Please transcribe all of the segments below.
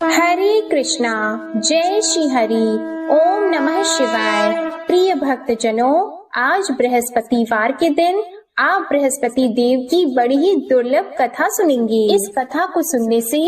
हरे कृष्णा, जय श्री हरि। ओम नमः शिवाय। प्रिय भक्तजनों, आज बृहस्पतिवार के दिन आप बृहस्पति देव की बड़ी ही दुर्लभ कथा सुनेंगे। इस कथा को सुनने से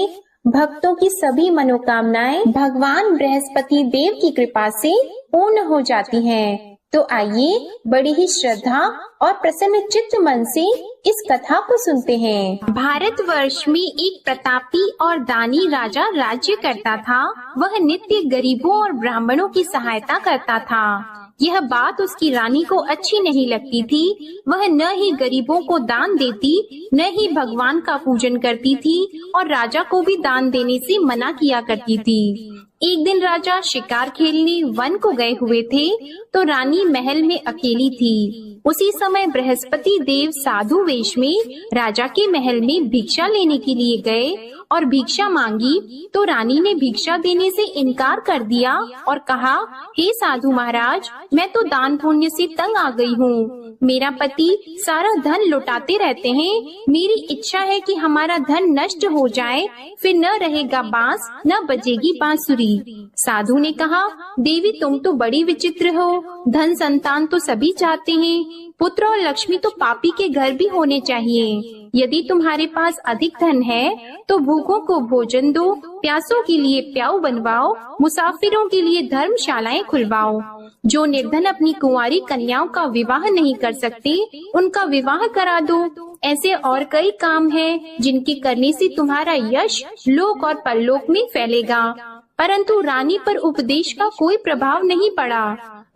भक्तों की सभी मनोकामनाएं भगवान बृहस्पति देव की कृपा से पूर्ण हो जाती हैं। तो आइए बड़ी ही श्रद्धा और प्रसन्न चित्त मन से इस कथा को सुनते हैं। भारतवर्ष में एक प्रतापी और दानी राजा राज्य करता था। वह नित्य गरीबों और ब्राह्मणों की सहायता करता था। यह बात उसकी रानी को अच्छी नहीं लगती थी। वह न ही गरीबों को दान देती, न ही भगवान का पूजन करती थी और राजा को भी दान देने से मना किया करती थी। एक दिन राजा शिकार खेलने वन को गए हुए थे, तो रानी महल में अकेली थी। उसी समय बृहस्पति देव साधु वेश में राजा के महल में भिक्षा लेने के लिए गए और भिक्षा मांगी, तो रानी ने भिक्षा देने से इनकार कर दिया और कहा, हे साधु महाराज, मैं तो दान पुण्य से तंग आ गई हूँ। मेरा पति सारा धन लुटाते रहते हैं। मेरी इच्छा है कि हमारा धन नष्ट हो जाए, फिर न रहेगा बांस, न बजेगी बांसुरी। साधु ने कहा, देवी तुम तो बड़ी विचित्र हो। धन संतान तो सभी चाहते हैं, पुत्र और लक्ष्मी तो पापी के घर भी होने चाहिए। यदि तुम्हारे पास अधिक धन है तो भूखों को भोजन दो, प्यासों के लिए प्याऊ बनवाओ, मुसाफिरों के लिए धर्मशालाएं खुलवाओ। जो निर्धन अपनी कुंवारी कन्याओं का विवाह नहीं कर सकते, उनका विवाह करा दो। ऐसे और कई काम हैं जिनके करने से तुम्हारा यश लोक और परलोक में फैलेगा। परंतु रानी पर उपदेश का कोई प्रभाव नहीं पड़ा।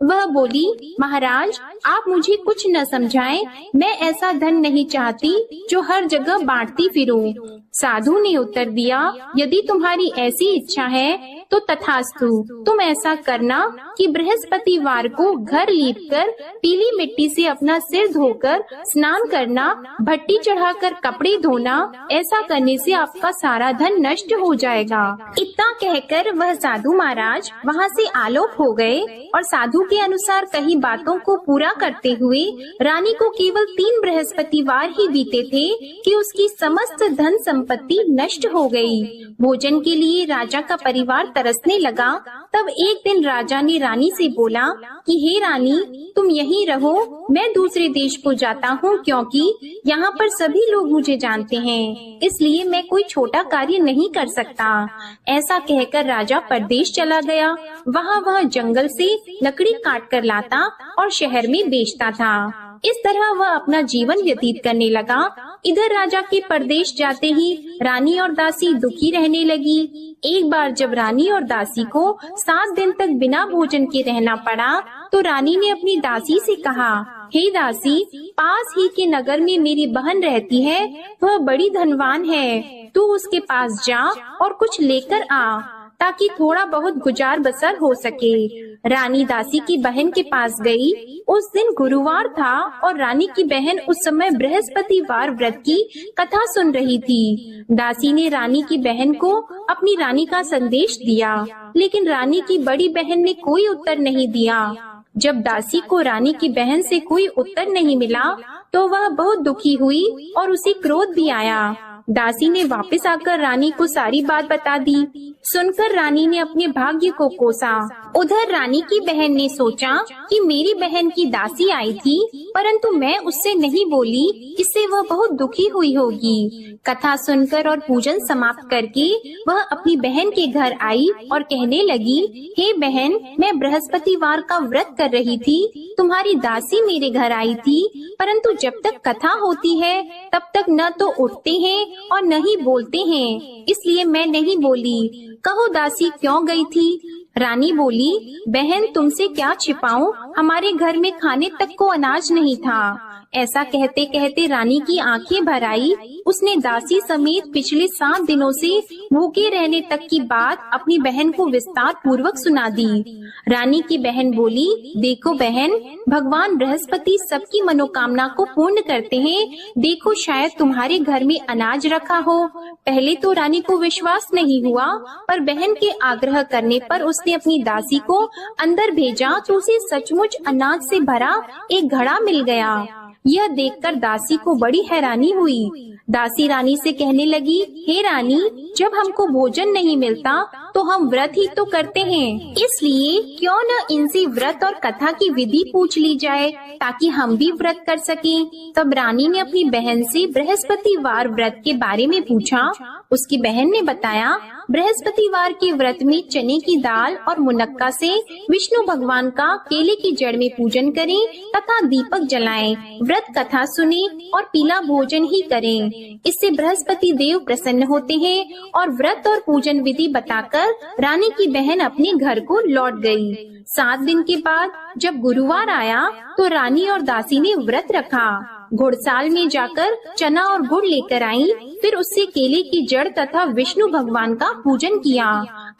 वह बोली, महाराज आप मुझे कुछ न समझाएं, मैं ऐसा धन नहीं चाहती जो हर जगह बांटती फिरूं। साधु ने उत्तर दिया, यदि तुम्हारी ऐसी इच्छा है तो तथास्तु। तुम ऐसा करना कि बृहस्पतिवार को घर लीपकर पीली मिट्टी से अपना सिर धोकर स्नान करना, भट्टी चढ़ाकर कपड़े धोना। ऐसा करने से आपका सारा धन नष्ट हो जाएगा। इतना कहकर वह साधु महाराज वहाँ से आलोप हो गए और साधु के अनुसार कही बातों को पूरा करते हुए रानी को केवल 3 बृहस्पतिवार ही बीते थे कि उसकी समस्त धन संपत्ति नष्ट हो गई। भोजन के लिए राजा का परिवार तरसने लगा। तब एक दिन राजा ने रानी से बोला कि हे रानी, तुम यहीं रहो, मैं दूसरे देश को जाता हूँ, क्योंकि यहाँ पर सभी लोग मुझे जानते हैं, इसलिए मैं कोई छोटा कार्य नहीं कर सकता। ऐसा कहकर राजा परदेश चला गया। वह जंगल से लकड़ी काट कर लाता और शहर में बेचता था। इस तरह वह अपना जीवन व्यतीत करने लगा। इधर राजा के परदेश जाते ही रानी और दासी दुखी रहने लगी। एक बार जब रानी और दासी को 7 दिन तक बिना भोजन के रहना पड़ा, तो रानी ने अपनी दासी से कहा, हे दासी, पास ही के नगर में मेरी बहन रहती है, वह बड़ी धनवान है। तू उसके पास जा और कुछ लेकर आ, ताकि थोड़ा बहुत गुजार बसर हो सके। रानी दासी की बहन के पास गई। उस दिन गुरुवार था और रानी की बहन उस समय बृहस्पतिवार व्रत की कथा सुन रही थी। दासी ने रानी की बहन को अपनी रानी का संदेश दिया, लेकिन रानी की बड़ी बहन ने कोई उत्तर नहीं दिया। जब दासी को रानी की बहन से कोई उत्तर नहीं मिला, तो वह बहुत दुखी हुई और उसे क्रोध भी आया। दासी ने वापस आकर रानी को सारी बात बता दी। सुनकर रानी ने अपने भाग्य को कोसा। उधर रानी की बहन ने सोचा कि मेरी बहन की दासी आई थी, परंतु मैं उससे नहीं बोली, इससे वह बहुत दुखी हुई होगी। कथा सुनकर और पूजन समाप्त करके वह अपनी बहन के घर आई और कहने लगी, हे बहन, मैं बृहस्पतिवार का व्रत कर रही थी, तुम्हारी दासी मेरे घर आई थी, परंतु जब तक कथा होती है तब तक न तो उठते हैं और न ही बोलते हैं, इसलिए मैं नहीं बोली। कहो दासी क्यों गई थी? रानी बोली, बहन तुमसे क्या छिपाऊं, हमारे घर में खाने तक को अनाज नहीं था। ऐसा कहते कहते रानी की आंखें भर आई। उसने दासी समेत पिछले 7 दिनों से भूखे रहने तक की बात अपनी बहन को विस्तार पूर्वक सुना दी। रानी की बहन बोली, देखो बहन, भगवान बृहस्पति सबकी मनोकामना को पूर्ण करते हैं। देखो शायद तुम्हारे घर में अनाज रखा हो। पहले तो रानी को विश्वास नहीं हुआ, पर बहन के आग्रह करने पर उसने अपनी दासी को अंदर भेजा तो उसे सचमुच अनाज से भरा एक घड़ा मिल गया। यह देखकर दासी को बड़ी हैरानी हुई। दासी रानी से कहने लगी, हे रानी, जब हमको भोजन नहीं मिलता तो हम व्रत ही तो करते हैं, इसलिए क्यों न इनसे व्रत और कथा की विधि पूछ ली जाए ताकि हम भी व्रत कर सकें। तब रानी ने अपनी बहन से बृहस्पतिवार व्रत के बारे में पूछा। उसकी बहन ने बताया, बृहस्पतिवार के व्रत में चने की दाल और मुनक्का से विष्णु भगवान का केले की जड़ में पूजन करें तथा दीपक जलाएं, व्रत कथा सुने और पीला भोजन ही करें। इससे बृहस्पति देव प्रसन्न होते हैं। और व्रत और पूजन विधि बताकर रानी की बहन अपने घर को लौट गई। 7 दिन के बाद जब गुरुवार आया तो रानी और दासी ने व्रत रखा। घुड़साल में जाकर चना और गुड़ लेकर आई, फिर उससे केले की जड़ तथा विष्णु भगवान का पूजन किया।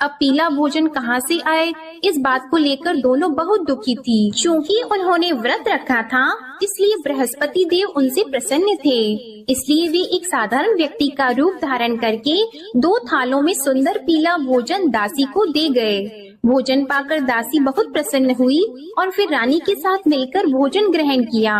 अब पीला भोजन कहाँ से आए, इस बात को लेकर दोनों बहुत दुखी थी। क्योंकि उन्होंने व्रत रखा था, इसलिए बृहस्पति देव उनसे प्रसन्न थे। इसलिए वे एक साधारण व्यक्ति का रूप धारण करके 2 थालों में सुंदर पीला भोजन दासी को दे गए। भोजन पाकर दासी बहुत प्रसन्न हुई और फिर रानी के साथ मिलकर भोजन ग्रहण किया।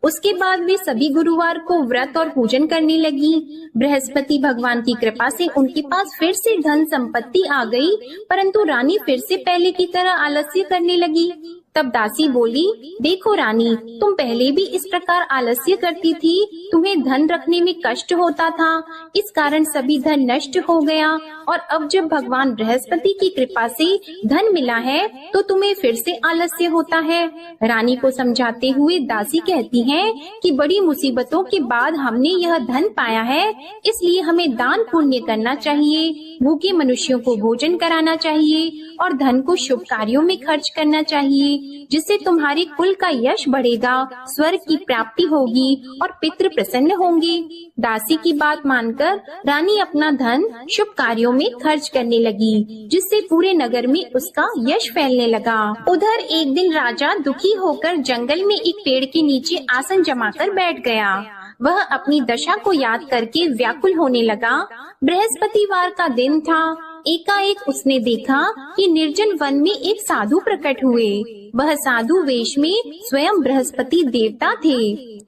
उसके बाद वे सभी गुरुवार को व्रत और पूजन करने लगी। बृहस्पति भगवान की कृपा से उनके पास फिर से धन संपत्ति आ गई, परंतु रानी फिर से पहले की तरह आलस्य करने लगी। तब दासी बोली, देखो रानी, तुम पहले भी इस प्रकार आलस्य करती थी, तुम्हें धन रखने में कष्ट होता था, इस कारण सभी धन नष्ट हो गया, और अब जब भगवान बृहस्पति की कृपा से धन मिला है तो तुम्हें फिर से आलस्य होता है। रानी को समझाते हुए दासी कहती है कि बड़ी मुसीबतों के बाद हमने यह धन पाया है, इसलिए हमें दान पुण्य करना चाहिए, भूखे मनुष्यों को भोजन कराना चाहिए और धन को शुभ कार्यों में खर्च करना चाहिए, जिससे तुम्हारे कुल का यश बढ़ेगा, स्वर्ग की प्राप्ति होगी और पितृ प्रसन्न होंगे। दासी की बात मानकर रानी अपना धन शुभ कार्यों में खर्च करने लगी, जिससे पूरे नगर में उसका यश फैलने लगा। उधर एक दिन राजा दुखी होकर जंगल में एक पेड़ के नीचे आसन जमाकर बैठ गया। वह अपनी दशा को याद करके व्याकुल होने लगा। बृहस्पतिवार का दिन था। एकाएक उसने देखा कि निर्जन वन में एक साधु प्रकट हुए। वह साधु वेश में स्वयं बृहस्पति देवता थे।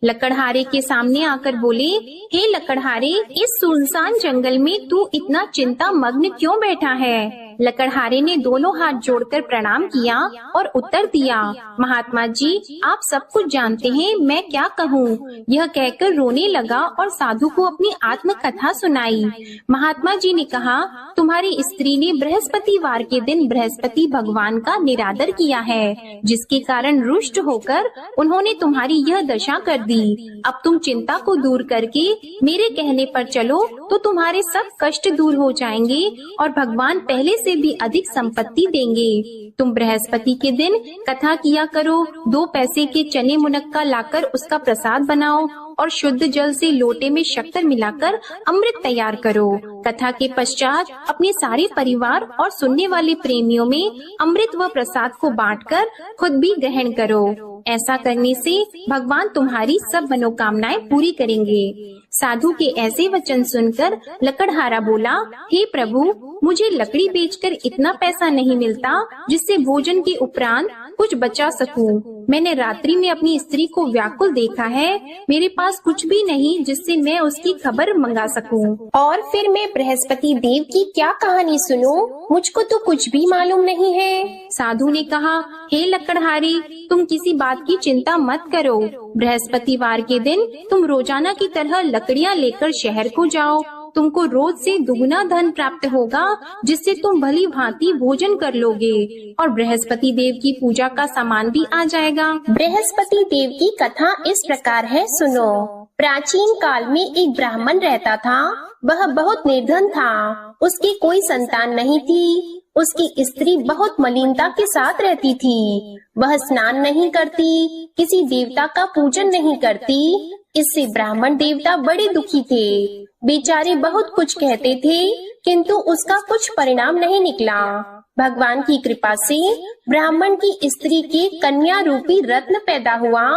लकड़हारे के सामने आकर बोले, हे लकड़हारे, इस सुनसान जंगल में तू इतना चिंता मग्न क्यों बैठा है? लकड़हारे ने दोनों हाथ जोड़कर प्रणाम किया और उत्तर दिया, महात्मा जी, आप सब कुछ जानते हैं, मैं क्या कहूँ। यह कहकर रोने लगा और साधु को अपनी आत्म कथा सुनाई। महात्मा जी ने कहा, तुम्हारी स्त्री ने बृहस्पतिवार के दिन बृहस्पति भगवान का निरादर किया है, जिसके कारण रुष्ट होकर उन्होंने तुम्हारी यह दशा कर दी। अब तुम चिंता को दूर करके मेरे कहने पर चलो तो तुम्हारे सब कष्ट दूर हो जाएंगे और भगवान पहले से भी अधिक संपत्ति देंगे। तुम बृहस्पति के दिन कथा किया करो, 2 पैसे के चने मुनक्का लाकर उसका प्रसाद बनाओ और शुद्ध जल से लोटे में शक्कर मिलाकर अमृत तैयार करो। कथा के पश्चात अपने सारे परिवार और सुनने वाले प्रेमियों में अमृत व प्रसाद को बांटकर खुद भी ग्रहण करो। ऐसा करने से भगवान तुम्हारी सब मनोकामनाएं पूरी करेंगे। साधु के ऐसे वचन सुनकर लकड़हारा बोला, हे प्रभु, मुझे लकड़ी बेचकर इतना पैसा नहीं मिलता जिससे भोजन के उपरांत कुछ बचा सकूं। मैंने रात्रि में अपनी स्त्री को व्याकुल देखा है, मेरे पास कुछ भी नहीं जिससे मैं उसकी खबर मंगा सकूं। और फिर मैं बृहस्पति देव की क्या कहानी सुनूं? मुझको तो कुछ भी मालूम नहीं है। साधु ने कहा, हे लकड़हारी, तुम किसी बात की चिंता मत करो। बृहस्पतिवार के दिन तुम रोजाना की तरह लकड़ियाँ लेकर शहर को जाओ। तुमको रोज से दुगुना धन प्राप्त होगा, जिससे तुम भली भांति भोजन कर लोगे और बृहस्पति देव की पूजा का सामान भी आ जाएगा। बृहस्पति देव की कथा इस प्रकार है, सुनो। प्राचीन काल में एक ब्राह्मण रहता था। वह बहुत निर्धन था। उसकी कोई संतान नहीं थी। उसकी स्त्री बहुत मलिनता के साथ रहती थी। वह स्नान नहीं करती, किसी देवता का पूजन नहीं करती। इससे ब्राह्मण देवता बड़े दुखी थे। बेचारे बहुत कुछ कहते थे, किंतु उसका कुछ परिणाम नहीं निकला। भगवान की कृपा से ब्राह्मण की स्त्री के कन्या रूपी रत्न पैदा हुआ।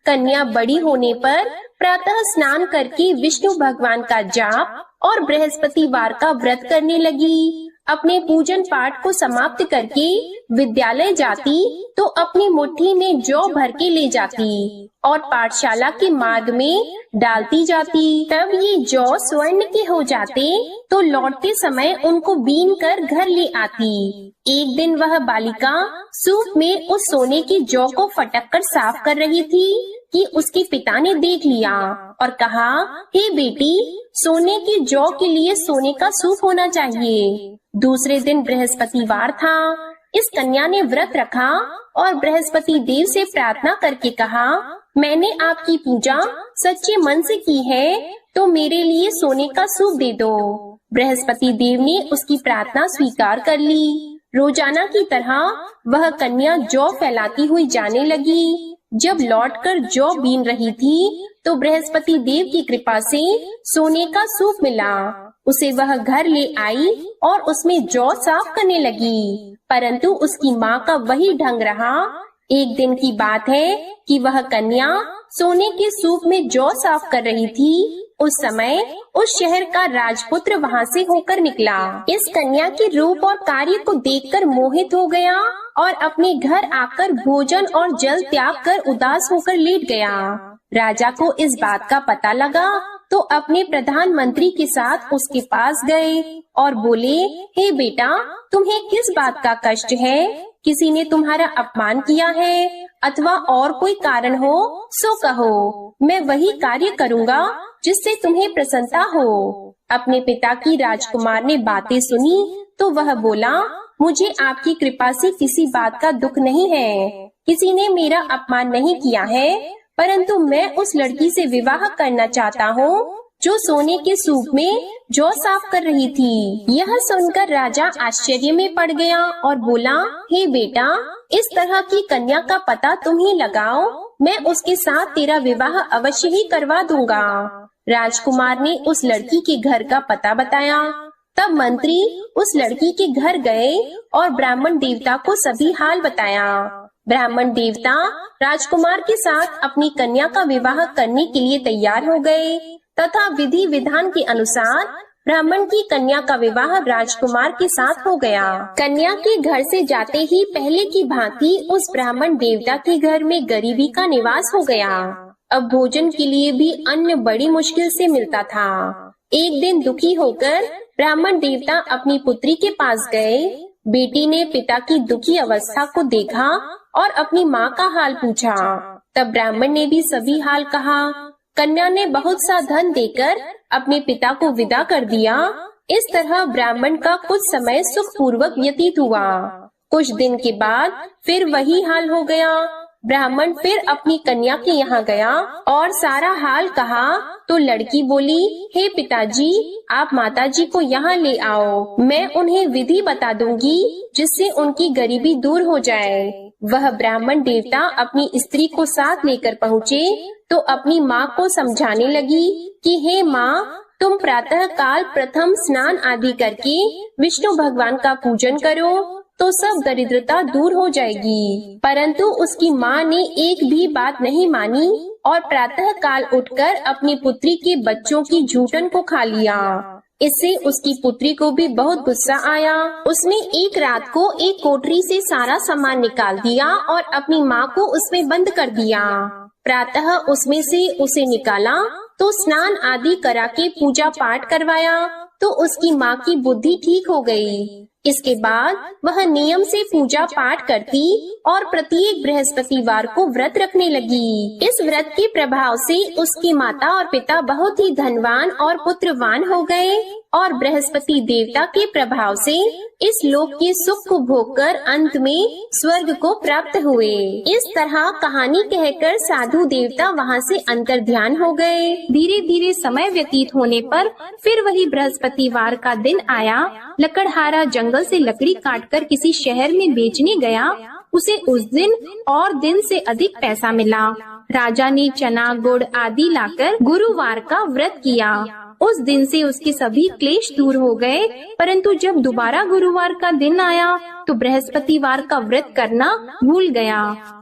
कन्या बड़ी होने पर प्रातः स्नान करके विष्णु भगवान का जाप और बृहस्पतिवार का व्रत करने लगी। अपने पूजन पाठ को समाप्त करके विद्यालय जाती तो अपनी मुट्ठी में जौ भर के ले जाती और पाठशाला के मार्ग में डालती जाती। तब ये जौ स्वर्ण के हो जाते तो लौटते समय उनको बीन कर घर ले आती। एक दिन वह बालिका सूप में उस सोने की जौ को फटक कर साफ कर रही थी कि उसके पिता ने देख लिया और कहा, हे बेटी, सोने की जौ के लिए सोने का सूप होना चाहिए। दूसरे दिन बृहस्पतिवार था। इस कन्या ने व्रत रखा और बृहस्पति देव से प्रार्थना करके कहा, मैंने आपकी पूजा सच्चे मन से की है तो मेरे लिए सोने का सूप दे दो। बृहस्पति देव ने उसकी प्रार्थना स्वीकार कर ली। रोजाना की तरह वह कन्या जौ फैलाती हुई जाने लगी। जब लौटकर जौ बीन रही थी तो बृहस्पति देव की कृपा से सोने का सूप मिला। उसे वह घर ले आई और उसमें जौ साफ करने लगी, परंतु उसकी माँ का वही ढंग रहा। एक दिन की बात है कि वह कन्या सोने के सूप में जौ साफ कर रही थी। उस समय उस शहर का राजपुत्र वहाँ से होकर निकला। इस कन्या के रूप और कार्य को देखकर मोहित हो गया और अपने घर आकर भोजन और जल त्याग कर उदास होकर लेट गया। राजा को इस बात का पता लगा तो अपने प्रधानमंत्री के साथ उसके पास गए और बोले, हे बेटा, तुम्हें किस बात का कष्ट है? किसी ने तुम्हारा अपमान किया है अथवा और कोई कारण हो सो कहो, मैं वही कार्य करूँगा जिससे तुम्हें प्रसन्नता हो। अपने पिता की राजकुमार ने बातें सुनी तो वह बोला, मुझे आपकी कृपा से किसी बात का दुख नहीं है। किसी ने मेरा अपमान नहीं किया है, परंतु मैं उस लड़की से विवाह करना चाहता हूँ जो सोने के सूप में जौ साफ कर रही थी। यह सुनकर राजा आश्चर्य में पड़ गया और बोला, हे बेटा, इस तरह की कन्या का पता तुम ही लगाओ, मैं उसके साथ तेरा विवाह अवश्य ही करवा दूंगा। राजकुमार ने उस लड़की के घर का पता बताया। तब मंत्री उस लड़की के घर गए और ब्राह्मण देवता को सभी हाल बताया। ब्राह्मण देवता राजकुमार के साथ अपनी कन्या का विवाह करने के लिए तैयार हो गए तथा विधि विधान के अनुसार ब्राह्मण की कन्या का विवाह राजकुमार के साथ हो गया। कन्या के घर से जाते ही पहले की भांति उस ब्राह्मण देवता के घर में गरीबी का निवास हो गया। अब भोजन के लिए भी अन्न बड़ी मुश्किल से मिलता था। एक दिन दुखी होकर ब्राह्मण देवता अपनी पुत्री के पास गए। बेटी ने पिता की दुखी अवस्था को देखा और अपनी माँ का हाल पूछा। तब ब्राह्मण ने भी सभी हाल कहा। कन्या ने बहुत सा धन देकर अपने पिता को विदा कर दिया। इस तरह ब्राह्मण का कुछ समय सुख पूर्वक व्यतीत हुआ। कुछ दिन के बाद फिर वही हाल हो गया। ब्राह्मण फिर अपनी कन्या के यहाँ गया और सारा हाल कहा तो लड़की बोली, हे पिताजी, आप माताजी को यहाँ ले आओ, मैं उन्हें विधि बता दूंगी जिससे उनकी गरीबी दूर हो जाए। वह ब्राह्मण देवता अपनी स्त्री को साथ लेकर पहुँचे तो अपनी माँ को समझाने लगी कि हे माँ, तुम प्रातः काल प्रथम स्नान आदि करके विष्णु भगवान का पूजन करो तो सब दरिद्रता दूर हो जाएगी। परंतु उसकी माँ ने एक भी बात नहीं मानी और प्रातः काल उठकर अपनी पुत्री के बच्चों की जूठन को खा लिया। इससे उसकी पुत्री को भी बहुत गुस्सा आया। उसने एक रात को एक कोठरी से सारा सामान निकाल दिया और अपनी माँ को उसमें बंद कर दिया। प्रातः उसमें से उसे निकाला तो स्नान आदि करा के पूजा पाठ करवाया तो उसकी माँ की बुद्धि ठीक हो गई। इसके बाद वह नियम से पूजा पाठ करती और प्रत्येक बृहस्पतिवार को व्रत रखने लगी। इस व्रत के प्रभाव से उसकी माता और पिता बहुत ही धनवान और पुत्रवान हो गए और बृहस्पति देवता के प्रभाव से इस लोक के सुख को भोगकर अंत में स्वर्ग को प्राप्त हुए। इस तरह कहानी कहकर साधु देवता वहाँ से अंतर्ध्यान हो गए। धीरे धीरे समय व्यतीत होने पर फिर वही बृहस्पतिवार का दिन आया। लकड़हारा जंगल से लकड़ी काटकर किसी शहर में बेचने गया। उसे उस दिन और दिन से अधिक पैसा मिला। राजा ने चना गुड़ आदि लाकर गुरुवार का व्रत किया। उस दिन से उसके सभी क्लेश दूर हो गए। परंतु जब दोबारा गुरुवार का दिन आया तो बृहस्पतिवार का व्रत करना भूल गया।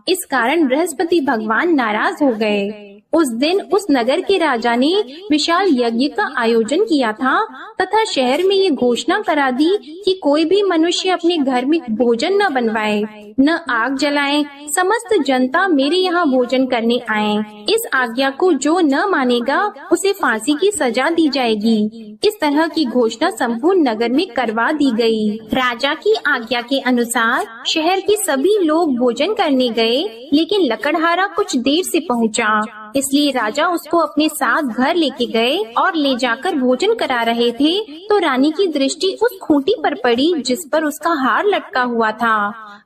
इस कारण बृहस्पति भगवान नाराज हो गए। उस दिन उस नगर के राजा ने विशाल यज्ञ का आयोजन किया था तथा शहर में ये घोषणा करा दी कि कोई भी मनुष्य अपने घर में भोजन न बनवाए, न आग जलाए। समस्त जनता मेरे यहाँ भोजन करने आए। इस आज्ञा को जो न मानेगा उसे फांसी की सजा दी जाएगी। इस तरह की घोषणा संपूर्ण नगर में करवा दी गई। राजा की आज्ञा के अनुसार शहर के सभी लोग भोजन करने गए, लेकिन लकड़हारा कुछ देर से पहुँचा, इसलिए राजा उसको अपने साथ घर लेके गए और ले जाकर भोजन करा रहे थे तो रानी की दृष्टि उस खूंटी पर पड़ी जिस पर उसका हार लटका हुआ था।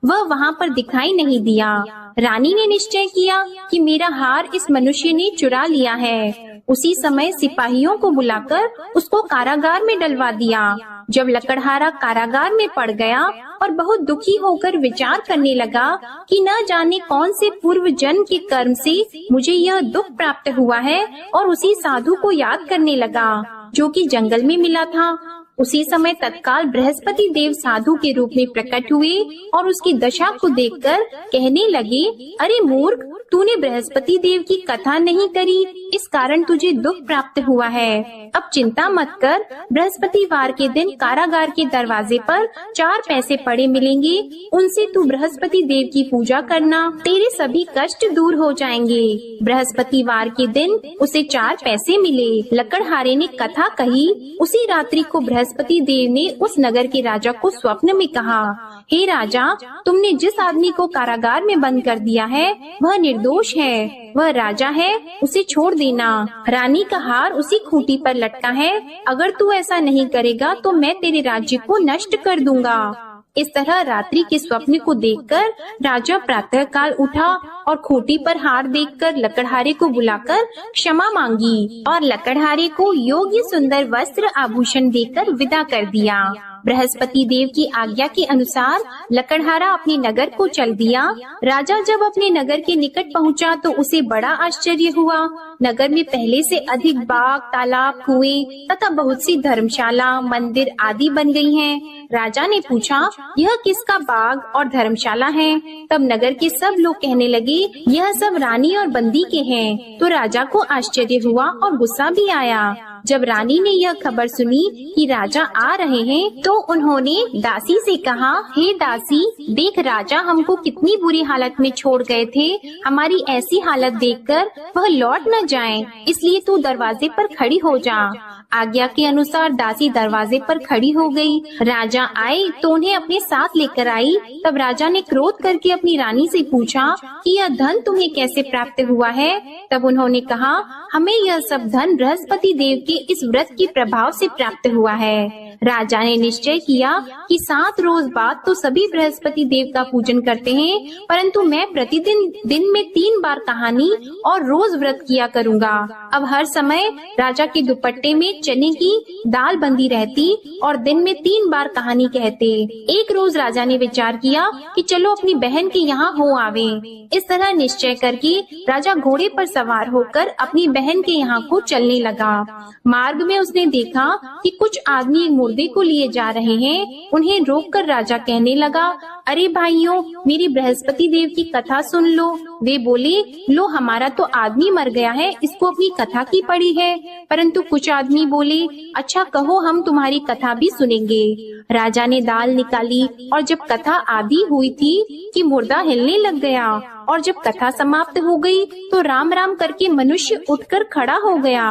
वह वहाँ पर दिखाई नहीं दिया। रानी ने निश्चय किया कि मेरा हार इस मनुष्य ने चुरा लिया है। उसी समय सिपाहियों को बुलाकर उसको कारागार में डलवा दिया। जब लकड़हारा कारागार में पड़ गया और बहुत दुखी होकर विचार करने लगा कि न जाने कौन से पूर्व जन्म के कर्म से मुझे यह दुख प्राप्त हुआ है, और उसी साधु को याद करने लगा जो कि जंगल में मिला था। उसी समय तत्काल बृहस्पति देव साधु के रूप में प्रकट हुए और उसकी दशा को देखकर कहने लगे, अरे मूर्ख, तूने बृहस्पति देव की कथा नहीं करी, इस कारण तुझे दुख प्राप्त हुआ है। अब चिंता मत कर, बृहस्पतिवार के दिन कारागार के दरवाजे पर 4 पैसे पड़े मिलेंगे, उनसे तू बृहस्पति देव की पूजा करना, तेरे सभी कष्ट दूर हो जाएंगे। बृहस्पतिवार के दिन उसे 4 पैसे मिले। लकड़हारे ने कथा कही। उसी रात्रि को बृहस्पति देव ने उस नगर के राजा को स्वप्न में कहा, हे राजा, तुमने जिस आदमी को कारागार में बंद कर दिया है वह निर्दोष है, वह राजा है, उसे छोड़ देना। रानी का हार उसी खूंटी पर लटका है, अगर तू ऐसा नहीं करेगा तो मैं तेरे राज्य को नष्ट कर दूंगा। इस तरह रात्रि के स्वप्न को देखकर राजा प्रातः काल उठा और खूंटी पर हार देखकर लकड़हारे को बुलाकर क्षमा मांगी और लकड़हारे को योग्य सुंदर वस्त्र आभूषण देकर विदा कर दिया। बृहस्पति देव की आज्ञा के अनुसार लकड़हारा अपने नगर को चल दिया। राजा जब अपने नगर के निकट पहुंचा तो उसे बड़ा आश्चर्य हुआ। नगर में पहले से अधिक बाग, तालाब, कुएं तथा बहुत सी धर्मशाला, मंदिर आदि बन गई हैं। राजा ने पूछा, यह किसका बाग और धर्मशाला है? तब नगर के सब लोग कहने लगे, यह सब रानी और बंदी के हैं। तो राजा को आश्चर्य हुआ और गुस्सा भी आया। जब रानी ने यह खबर सुनी कि राजा आ रहे हैं तो उन्होंने दासी से कहा, हे दासी, देख राजा हमको कितनी बुरी हालत में छोड़ गए थे। हमारी ऐसी हालत देखकर वह लौट न जाएं, इसलिए तू दरवाजे पर खड़ी हो जा। आज्ञा के अनुसार दासी दरवाजे पर खड़ी हो गई। राजा आए तो उन्हें अपने साथ लेकर आई। तब राजा ने क्रोध करके अपनी रानी से पूछा कि यह धन तुम्हें कैसे प्राप्त हुआ है? तब उन्होंने कहा, हमें यह सब धन बृहस्पति देव के इस व्रत के प्रभाव से प्राप्त हुआ है। राजा ने निश्चय किया कि 7 रोज बाद तो सभी बृहस्पति देव का पूजन करते हैं, परंतु मैं प्रतिदिन दिन में 3 बार कहानी और रोज व्रत किया करूँगा। अब हर समय राजा के दुपट्टे में चने की दाल बंदी रहती और दिन में 3 बार कहानी कहते। एक रोज राजा ने विचार किया कि चलो अपनी बहन के यहाँ हो आवे। इस तरह निश्चय करके राजा घोड़े पर सवार होकर अपनी बहन के यहाँ को चलने लगा। मार्ग में उसने देखा कि कुछ आदमी एक मुर्दे को लिए जा रहे हैं। उन्हें रोककर राजा कहने लगा, अरे भाइयों, मेरी बृहस्पति देव की कथा सुन लो। वे बोले, लो हमारा तो आदमी मर गया है, इसको अपनी कथा की पड़ी है। परंतु कुछ आदमी बोले, अच्छा कहो, हम तुम्हारी कथा भी सुनेंगे। राजा ने दाल निकाली और जब कथा आधी हुई थी कि मुर्दा हिलने लग गया, और जब कथा समाप्त हो गई तो राम राम करके मनुष्य उठकर खड़ा हो गया।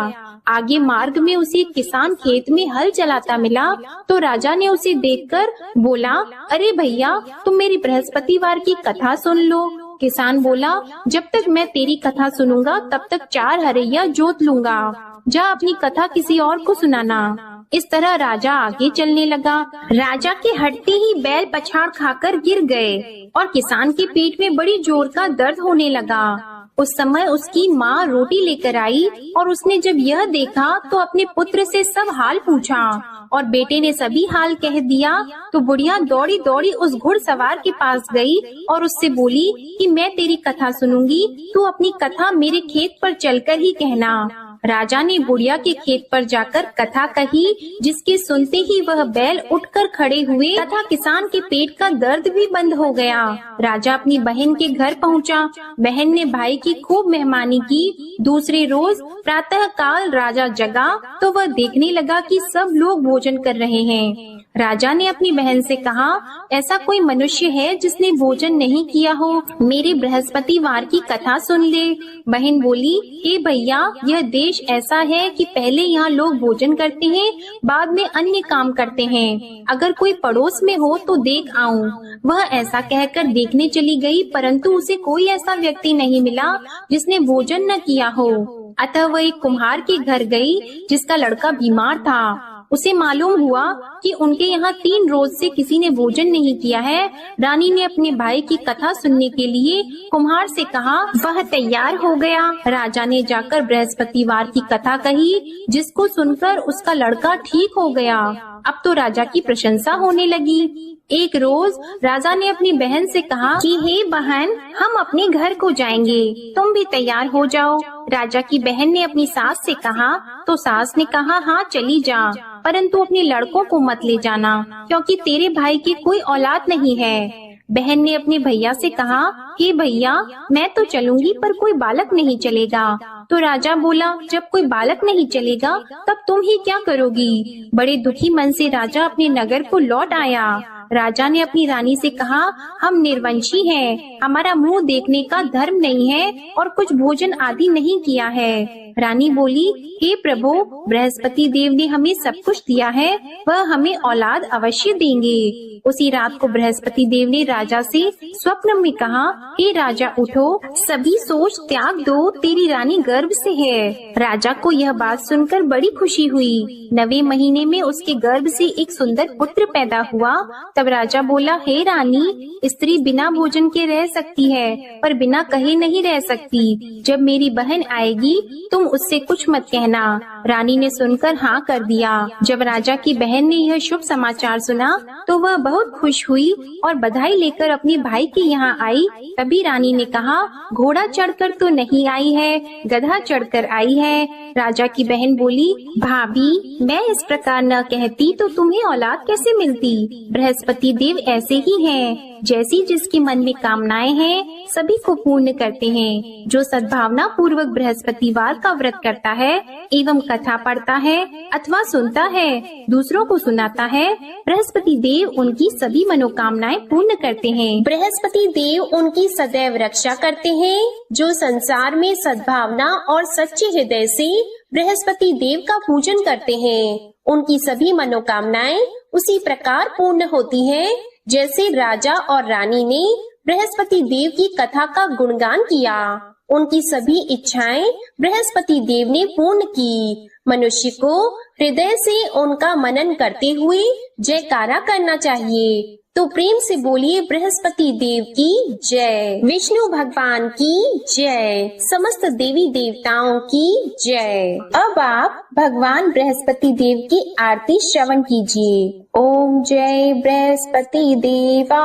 आगे मार्ग में उसे किसान खेत में हल चलाता मिला तो राजा ने उसे देखकर बोला, अरे भैया, तुम मेरी बृहस्पतिवार की कथा सुन लो। किसान बोला, जब तक मैं तेरी कथा सुनूंगा तब तक 4 हरैया जोत लूंगा। जा अपनी कथा किसी और को सुनाना। इस तरह राजा आगे चलने लगा। राजा के हटते ही बैल पछाड़ खाकर गिर गए और किसान के पेट में बड़ी जोर का दर्द होने लगा। उस समय उसकी माँ रोटी लेकर आई और उसने जब यह देखा तो अपने पुत्र से सब हाल पूछा और बेटे ने सभी हाल कह दिया। तो बुढ़िया दौड़ी दौड़ी उस घुड़सवार के पास गई और उससे बोली कि मैं तेरी कथा सुनूंगी, तू अपनी कथा मेरे खेत पर चलकर ही कहना। राजा ने बुढ़िया के खेत पर जाकर कथा कही, जिसके सुनते ही वह बैल उठकर खड़े हुए तथा किसान के पेट का दर्द भी बंद हो गया। राजा अपनी बहन के घर पहुंचा। बहन ने भाई की खूब मेहमानी की। दूसरे रोज प्रातः काल राजा जगा तो वह देखने लगा कि सब लोग भोजन कर रहे हैं। राजा ने अपनी बहन से कहा, ऐसा कोई मनुष्य है जिसने भोजन नहीं किया हो? मेरे बृहस्पतिवार की कथा सुन ले। बहन बोली, हे भैया, यह देश ऐसा है कि पहले यहाँ लोग भोजन करते हैं, बाद में अन्य काम करते हैं। अगर कोई पड़ोस में हो तो देख आऊं। वह ऐसा कहकर देखने चली गई, परंतु उसे कोई ऐसा व्यक्ति नहीं मिला जिसने भोजन न किया हो। अतः वह एक कुम्हार के घर गई जिसका लड़का बीमार था। उसे मालूम हुआ कि उनके यहाँ 3 रोज से किसी ने भोजन नहीं किया है। रानी ने अपने भाई की कथा सुनने के लिए कुम्हार से कहा। वह तैयार हो गया। राजा ने जाकर बृहस्पतिवार की कथा कही, जिसको सुनकर उसका लड़का ठीक हो गया। अब तो राजा की प्रशंसा होने लगी। एक रोज राजा ने अपनी बहन से कहा कि हे बहन, हम अपने घर को जाएंगे, तुम भी तैयार हो जाओ। राजा की बहन ने अपनी सास से कहा तो सास ने कहा, हाँ चली जा, परंतु अपने लड़कों को मत ले जाना, क्योंकि तेरे भाई की कोई औलाद नहीं है। बहन ने अपने भैया से कहा, हे भैया, मैं तो चलूंगी पर कोई बालक नहीं चलेगा। तो राजा बोला, जब कोई बालक नहीं चलेगा तब तुम ही क्या करोगी? बड़े दुखी मन से राजा अपने नगर को लौट आया। राजा ने अपनी रानी से कहा, हम निर्वंशी हैं, हमारा मुंह देखने का धर्म नहीं है और कुछ भोजन आदि नहीं किया है। रानी बोली, हे प्रभु, बृहस्पति देव ने हमें सब कुछ दिया है, वह हमें औलाद अवश्य देंगे। उसी रात को बृहस्पति देव ने राजा से स्वप्न में कहा, हे राजा उठो, सभी सोच त्याग दो, तेरी रानी गर्भ से है। राजा को यह बात सुनकर बड़ी खुशी हुई। 9वें महीने में उसके गर्भ से एक सुंदर पुत्र पैदा हुआ। तब राजा बोला, हे रानी, स्त्री बिना भोजन के रह सकती है, पर बिना कहे नहीं रह सकती। जब मेरी बहन आएगी तुम उससे कुछ मत कहना। रानी ने सुनकर हाँ कर दिया। जब राजा की बहन ने यह शुभ समाचार सुना तो वह बहुत खुश हुई और बधाई लेकर अपने भाई के यहाँ आई। तभी रानी ने कहा, घोड़ा चढ़कर तो नहीं आई है, गधा चढ़कर आई है। राजा की बहन बोली, भाभी, मैं इस प्रकार न कहती तो तुम्हें औलाद कैसे मिलती? बृहस्पति देव ऐसे ही हैं, जैसी जिसके मन में कामनाएं हैं सभी को पूर्ण करते हैं। जो सद्भावना पूर्वक बृहस्पतिवार का व्रत करता है एवं कथा पढ़ता है अथवा सुनता है, दूसरों को सुनाता है, बृहस्पति देव उनकी सभी मनोकामनाएं पूर्ण करते हैं। बृहस्पति देव उनकी सदैव रक्षा करते हैं। जो संसार में सद्भावना और सच्चे हृदय से बृहस्पति देव का पूजन करते हैं, उनकी सभी मनोकामनाएं उसी प्रकार पूर्ण होती हैं, जैसे राजा और रानी ने बृहस्पति देव की कथा का गुणगान किया। उनकी सभी इच्छाएं बृहस्पति देव ने पूर्ण की। मनुष्य को हृदय से उनका मनन करते हुए जयकारा करना चाहिए। तो प्रेम से बोलिए, बृहस्पति देव की जय, विष्णु भगवान की जय, समस्त देवी देवताओं की जय। अब आप भगवान बृहस्पति देव की आरती श्रवण कीजिए। ओम जय बृहस्पति देवा,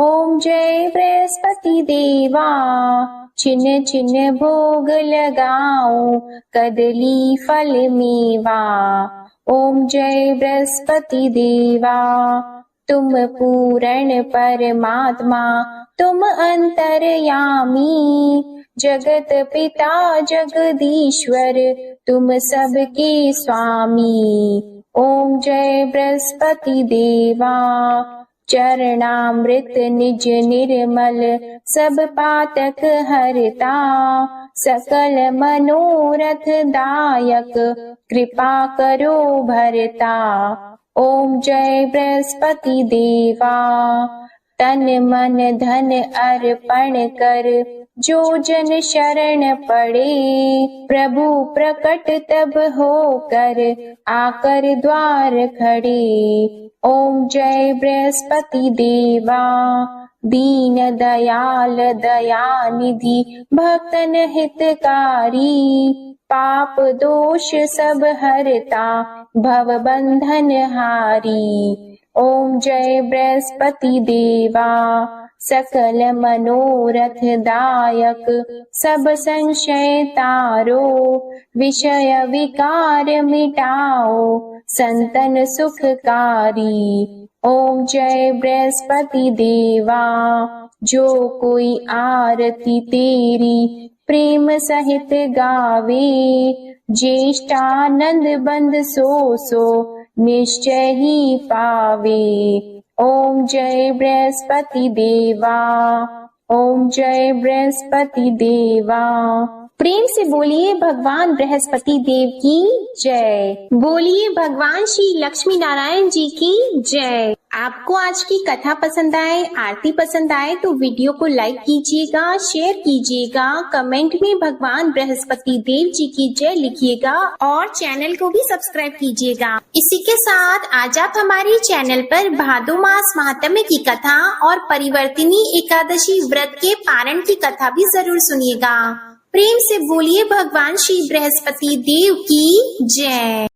ओम जय बृहस्पति देवा, छिन्न छिन्न भोग लगाऊं, कदली फल मेवा। ओम जय बृहस्पति देवा, तुम पूर्ण परमात्मा, तुम अंतर्यामी, जगत पिता जगदीश्वर, तुम सबके स्वामी। ओम जय बृहस्पति देवा, चरणामृत निज निर्मल, सब पातक हरता, सकल मनोरथ दायक, कृपा करो भरता। ओम जय बृहस्पति देवा, तन मन धन अर्पण कर, जो जन शरण पड़े, प्रभु प्रकट तब होकर, आकर द्वार खड़े। ओम जय बृहस्पति देवा, दीन दयाल दयानिधि, भक्तन हितकारी, पाप दोष सब हरता, भव बंधन हारी। ओम जय बृहस्पति देवा, सकल मनोरथ दायक सब संशय तारो, विषय विकार मिटाओ संतन सुखकारी। ओम जय बृहस्पति देवा, जो कोई आरती तेरी प्रेम सहित गावे, ज्येष्ठानंद बंद सो निश्चय ही पावे। ओम जय बृहस्पति देवा, ओम जय बृहस्पति देवा। प्रेम से बोलिए भगवान बृहस्पति देव की जय। बोलिए भगवान श्री लक्ष्मी नारायण जी की जय। आपको आज की कथा पसंद आए, आरती पसंद आए तो वीडियो को लाइक कीजिएगा, शेयर कीजिएगा, कमेंट में भगवान बृहस्पति देव जी की जय लिखिएगा और चैनल को भी सब्सक्राइब कीजिएगा। इसी के साथ आज आप हमारे चैनल पर भादो मास महात्म्य की कथा और परिवर्तिनी एकादशी व्रत के पारण की कथा भी जरूर सुनिएगा। प्रेम से बोलिए भगवान श्री बृहस्पति देव की जय।